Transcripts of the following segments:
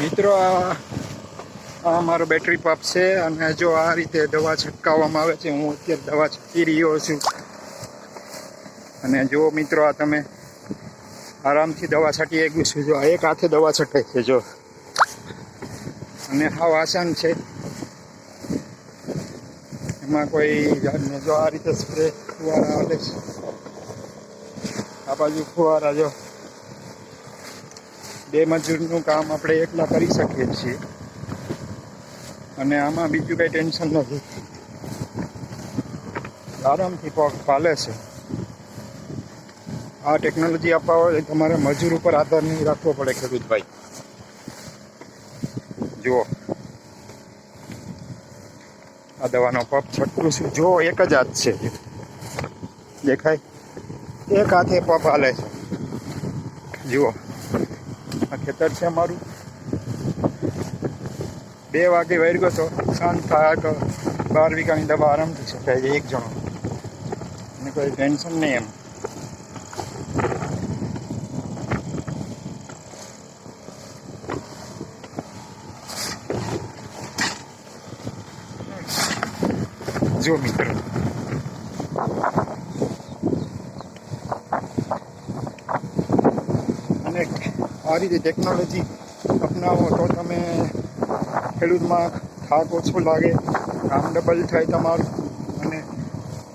મિત્રો આ મારો બેટરી પંપ છે અને જો આ રીતે દવા છંટકાવવામાં આવે છે. હું અત્યારે દવા છંટી રહ્યો છું અને જો મિત્રો આ તમે આરામથી દવા છાંટી શકું છું. જો એક હાથે દવા છટાય છે જો, અને હાવ આસાન છે. એમાં કોઈ જાતને જો આ રીતે સ્પ્રે ફુવારા આવે છે. આ બાજુ ફુવારા જો 2 મજૂરનું કામ આપણે એકલા કરી શકીએ છીએ અને આમાં બીજું કંઈ ટેન્શન નથી. આરામથી પગ પાલે છે. આ ટેકનોલોજી આપવા હોય તમારે મજૂર ઉપર આધાર નહીં રાખવો પડે ખેડૂત ભાઈ. જુઓ આ દવાનો પંપ છટકું છું. જો એક જ હાથ છે, દેખાય? એક હાથે પંપ હાલે છે. જુઓ આ ખેતર છે અમારું. 2 વાગે વળગ્યો તો શાંત થાય તો 12 વીઘાની દવા આરામથી છટાઈ જાય એક જણો, અને કોઈ ટેન્શન નહીં એમ. જો મિત્રો અને આ રીતે ટેકનોલોજી અપનાવો તો તમે ખેડૂતમાં થાક ઓછો લાગે, કામ ડબલ થાય તમારું, અને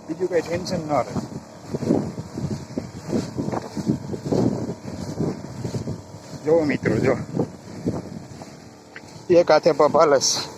બીજું કંઈ ટેન્શન ના રહે. જો મિત્રો જો એક હાથે પંપ હાલે છે.